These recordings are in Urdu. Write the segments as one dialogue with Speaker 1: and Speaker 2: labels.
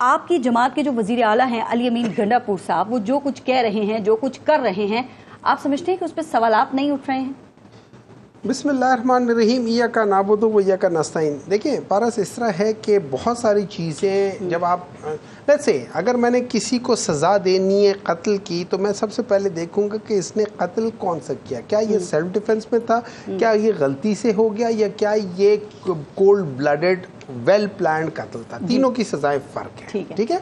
Speaker 1: آپ کی جماعت کے جو وزیر اعلیٰ ہیں علی امین گنڈاپور صاحب، وہ جو کچھ کہہ رہے ہیں، جو کچھ کر رہے ہیں، آپ سمجھتے ہیں کہ اس پہ سوالات نہیں اٹھ رہے ہیں؟
Speaker 2: بسم اللہ الرحمن الرحیم، ایاک نعبد و ایاک نستعین۔ دیکھیں پارس اس طرح ہے کہ بہت ساری چیزیں جب آپ لیٹس سے اگر میں نے کسی کو سزا دینی ہے قتل کی، تو میں سب سے پہلے دیکھوں گا کہ اس نے قتل کون سا کیا، کیا یہ سیلف ڈیفنس میں تھا، کیا یہ غلطی سے ہو گیا، یا کیا یہ کولڈ بلڈڈ ویل پلانڈ قتل تھا۔ تینوں کی سزائیں فرق ہے، ٹھیک ہے،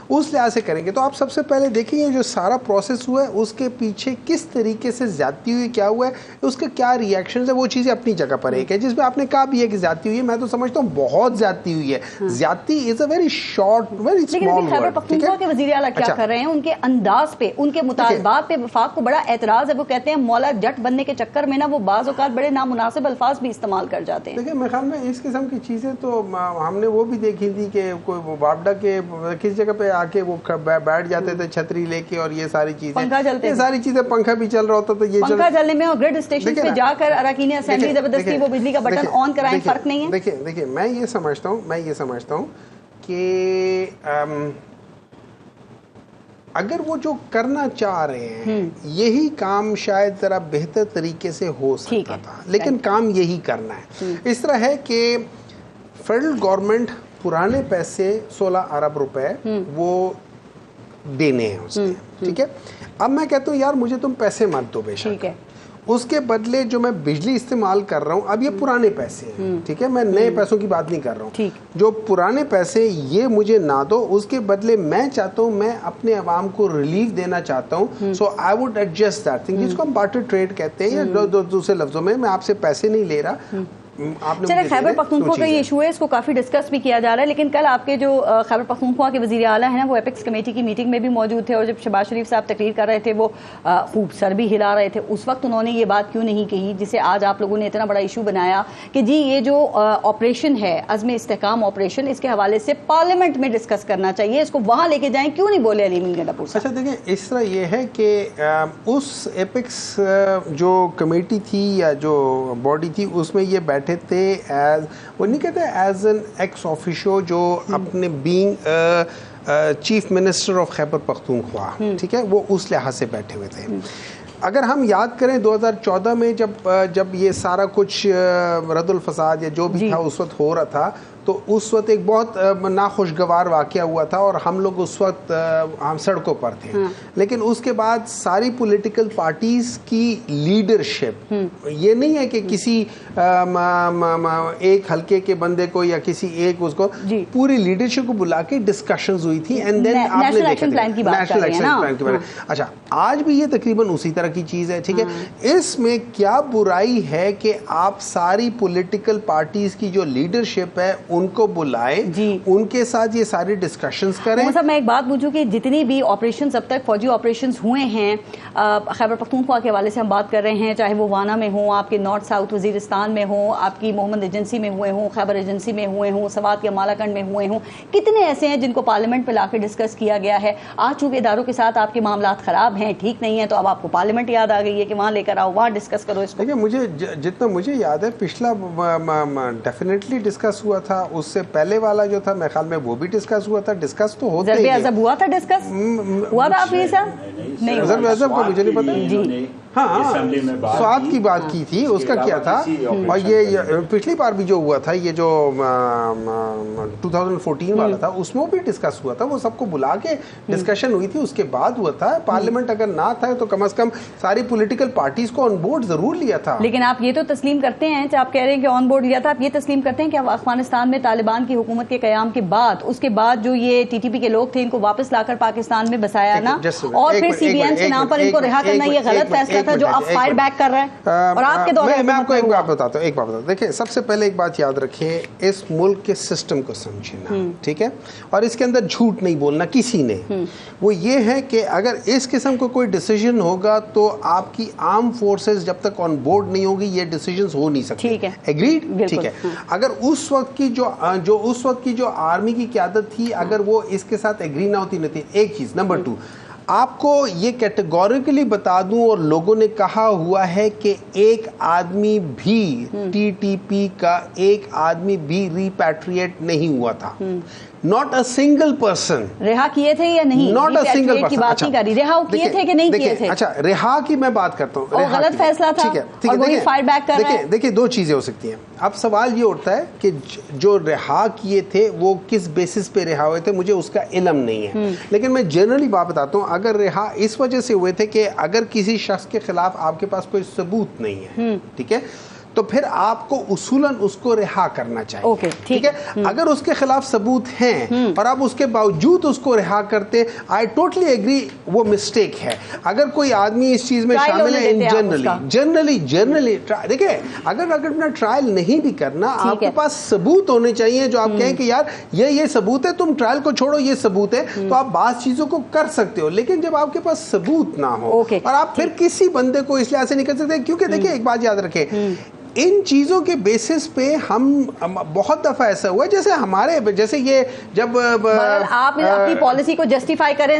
Speaker 2: اس لحاظ سے کریں گے۔ تو آپ سب سے پہلے دیکھیں یہ جو سارا پروسیس ہوا ہے اس کے پیچھے کس طریقے سے زیادتی ہوئی، کیا ہوا ہے، اس کے کیا ریئیکشنز ہیں، وہ چیزیں اپنی جگہ پر ایک ہے۔ جس میں آپ نے کہا بھی ہے کہ زیادتی ہوئی ہے، میں تو سمجھتا ہوں بہت زیادتی ہوئی ہے۔ زیادتی is a very short very small word.
Speaker 1: Khyber Pakhtunkhwa کے وزیر اعلیٰ کیا کر رہے ہیں، ان کے انداز پہ، ان کے مطالبات پہ وفاق کو بڑا اعتراض ہے۔ وہ کہتے ہیں مولا جٹ بننے کے چکر میں نا وہ بعض اوقات بڑے نامناسب الفاظ بھی استعمال کر جاتے ہیں۔
Speaker 2: دیکھیں میرے خیال میں اس قسم کی چیزیں تو ہم نے وہ بھی دیکھی تھی کہ کوئی وابڈا کے کس جگہ پہ آ کے وہ بیٹھ جاتے تھے چھتری لے کے، اور یہ ساری چیزیں، یہ ساری چیزیں، پنکھا بھی چل رہا ہوتا تو یہ
Speaker 1: پنکھا چلنے میں اور گریڈ اسٹیشن پہ جا کر اراکین اسمبلی زبردستی وہ بجلی کا بٹن آن کرائیں، فرق نہیں ہے۔
Speaker 2: دیکھیں میں یہ سمجھتا ہوں کہ اگر وہ جو کرنا چاہ رہے ہیں یہی کام شاید ذرا بہتر طریقے سے ہو سکتا تھا، لیکن کام یہی کرنا ہے۔ اس طرح ہے کہ فیڈرل گورنمنٹ پرانے پیسے 16 ارب روپے وہ دینے ہیں اس میں، ٹھیک ہے۔ اب میں کہتا ہوں یار مجھے تم پیسے مت دو، بے شک اس کے بدلے جو میں بجلی استعمال کر رہا ہوں، اب یہ پرانے پیسے ہیں، ٹھیک ہے، میں نئے پیسوں کی بات نہیں کر رہا ہوں، جو پرانے پیسے یہ مجھے نہ دو، اس کے بدلے میں چاہتا ہوں، میں اپنے عوام کو ریلیف دینا چاہتا ہوں، so I would adjust that thing, جس کو ہم بارٹر ٹریڈ کہتے ہیں، یا دوسرے لفظوں میں آپ سے پیسے نہیں لے رہا۔
Speaker 1: چلے خیبر پختونخوا کا یہ ایشو ہے، اس کو کافی ڈسکس بھی کیا جا رہا ہے، لیکن کل آپ کے جو خیبر پختونخوا کے وزیر اعلیٰ ہیں نا، وہ ایپکس کمیٹی کی میٹنگ میں بھی موجود تھے، اور جب شہباز شریف صاحب تقریر کر رہے تھے وہ خوب سر بھی ہلا رہے تھے۔ اس وقت انہوں نے یہ بات کیوں نہیں کہی جسے آج آپ لوگوں نے اتنا بڑا ایشو بنایا کہ جی یہ جو آپریشن ہے عزم استحکام آپریشن، اس کے حوالے سے پارلیمنٹ میں ڈسکس کرنا چاہیے، اس کو وہاں لے کے جائیں، کیوں نہیں بولے علی امین گنڈاپور صاحب؟
Speaker 2: اچھا دیکھیں اس طرح یہ ہے کہ اس ایپکس جو کمیٹی تھی یا جو باڈی تھی، اس میں یہ بیٹھے تھے وہ نہیں کہتے ایز این ایکس آفیشو، جو اپنے being chief minister of Khyber Pakhtunkhwa, ٹھیک ہے، وہ اس لحاظ سے بیٹھے ہوئے تھے۔ اگر ہم یاد کریں 2014 میں جب یہ سارا کچھ رد الفساد یا جو بھی تھا اس وقت ہو رہا تھا، تو اس وقت ایک بہت ناخوشگوار واقعہ ہوا تھا، اور ہم لوگ اس وقت ہم سڑکوں پر تھے، لیکن اس کے بعد ساری پولیٹیکل پارٹیز کی لیڈرشپ، یہ نہیں ہے کہ کسی ایک حلقے کے بندے کو یا کسی ایک اس کو، پوری لیڈرشپ کو بلا کے ڈسکشنز ہوئی تھی، اینڈ دین آپ نے دیکھا نیشنل ایکشن پلان کی بات۔ اچھا آج بھی یہ تقریباً اسی طرح کی چیز ہے، ٹھیک ہے۔ اس میں کیا برائی ہے کہ آپ ساری پولیٹیکل پارٹیز کی جو لیڈرشپ ہے ان کو بلائیں، ان کے ساتھ یہ ساری ڈسکشنز کریں۔
Speaker 1: صاحب میں ایک بات پوچھوں کہ جتنی بھی آپریشنز اب تک فوجی آپریشنز ہوئے ہیں خیبر پختونخوا کے حوالے سے ہم بات کر رہے ہیں، چاہے وہ وانا میں ہوں، آپ کے نارتھ ساؤتھ وزیرستان میں ہوں، آپ کی محمد ایجنسی میں ہوئے ہوں، خیبر ایجنسی میں ہوئے ہوں، سوات یا مالاکنڈ میں ہوئے ہوں، کتنے ایسے ہیں جن کو پارلیمنٹ پہ لا کے ڈسکس کیا گیا ہے؟ آج چونکہ اداروں کے ساتھ آپ کے معاملات خراب ہیں، ٹھیک نہیں ہیں، تو اب آپ کو پارلیمنٹ یاد آ گئی ہے کہ وہاں لے کر آؤ، وہاں ڈسکس کرو اس کو۔
Speaker 2: دیکھیں مجھے جتنا مجھے یاد ہے پچھلا ڈیفینیٹلی ڈسکس ہوا تھا، اس سے پہلے والا جو تھا میرے خیال میں وہ بھی ڈسکس ہوا تھا، ڈسکس تو ہوتے ہی ہے۔
Speaker 1: ضرب ہوا تھا، ڈسکس ہوا تھا آپ یہ صاحب؟ نہیں
Speaker 2: ضرب اعظم کا مجھے نہیں پتا، ہاں سوات کی بات کی تھی، اس کا کیا تھا، اور یہ پچھلی بار بھی جو ہوا تھا، یہ جو 2014 والا تھا، اس میں بھی ڈسکس ہوا تھا، وہ سب کو بلا کے ڈسکشن ہوئی تھی، اس کے بعد ہوا تھا۔ پارلیمنٹ اگر نہ تھا تو کم از کم ساری پولیٹیکل پارٹیز کو آن بورڈ ضرور لیا تھا۔
Speaker 1: لیکن آپ یہ تو تسلیم کرتے ہیں، آپ کہہ رہے ہیں کہ آن بورڈ لیا تھا، آپ یہ تسلیم کرتے ہیں کہ افغانستان میں طالبان کی حکومت کے قیام کے بعد، اس کے بعد جو یہ ٹی ٹی پی کے لوگ تھے ان کو واپس لا کر پاکستان میں بسایا نا، اور پھر سی بی ایم کے نام پر ان کو رہا کرنا یہ غلط فیصلہ تھا جو آپ فائر بیک کر رہے ہیں؟ اور آپ کے دور
Speaker 2: میں آپ کو ایک بات بتاتا ہوں، دیکھیں سب سے پہلے ایک بات یاد رکھیں، اس ملک کے سسٹم کو سمجھنا، ٹھیک ہے، اور اس کے اندر جھوٹ نہیں بولنا کسی نے۔ وہ یہ ہے کہ اگر اس قسم کو کوئی ڈیسیجن ہوگا تو آپ کی آرم فورسز جب تک آن بورڈ نہیں ہوگی یہ ڈیسیجنز ہو نہیں سکتے، ایگریڈ، ٹھیک ہے۔ اگر اس وقت کی جو آرمی کی قیادت تھی، اگر وہ اس کے ساتھ ایگری نہ ہوتی، نہیں تھی، ایک چیز۔ نمبر 2، آپ کو یہ کیٹیگوریکلی بتا دوں، اور لوگوں نے کہا ہوا ہے کہ ایک آدمی بھی ٹی ٹی پی کا ایک آدمی بھی ریپیٹریٹ نہیں ہوا تھا، not a single person.
Speaker 1: رہا کیے تھے یا نہیں؟
Speaker 2: Not a single
Speaker 1: کی
Speaker 2: person.
Speaker 1: بات نہیں کر رہی، رہا کیے تھے کہ نہیں کیے تھے؟
Speaker 2: اچھا رہا کی میں بات کرتا ہوں،
Speaker 1: اور غلط فیصلہ تھا اور وہی فائر بیک کر رہا ہے۔
Speaker 2: دیکھیں دو چیزیں ہو سکتی ہیں. اب سوال یہ اٹھتا ہے کہ جو رہا کیے تھے وہ کس بیسس پہ رہا ہوئے تھے، مجھے اس کا علم نہیں ہے، لیکن میں جنرلی بات بتاتا ہوں. اگر رہا اس وجہ سے ہوئے تھے کہ اگر کسی شخص کے خلاف آپ کے پاس کوئی ثبوت نہیں ہے، ٹھیک ہے، تو پھر آپ کو اصولاً اس کو رہا کرنا چاہیے، ٹھیک ہے. اگر اس کے خلاف ثبوت ہیں اور آپ اس کے باوجود اس کو رہا کرتے، آئی ٹوٹلی ایگری، وہ مسٹیک ہے. اگر کوئی آدمی اس چیز میں شامل ہے جنرلی دیکھیں، اگر اپنا ٹرائل نہیں بھی کرنا، آپ کے پاس ثبوت ہونے چاہیے جو آپ کہیں کہ یار یہ ثبوت ہے، تم ٹرائل کو چھوڑو، یہ ثبوت ہے، تو آپ بعض چیزوں کو کر سکتے ہو. لیکن جب آپ کے پاس ثبوت نہ ہو اور آپ پھر کسی بندے کو اس لحاظ سے نہیں کر سکتے، کیونکہ دیکھیں ایک بات یاد رکھیں، ان چیزوں کے بیسس پہ ہم بہت دفعہ ایسا ہوا ہے، جیسے یہ جب
Speaker 1: آپ اپنی پالیسی کو جسٹیفائی کریں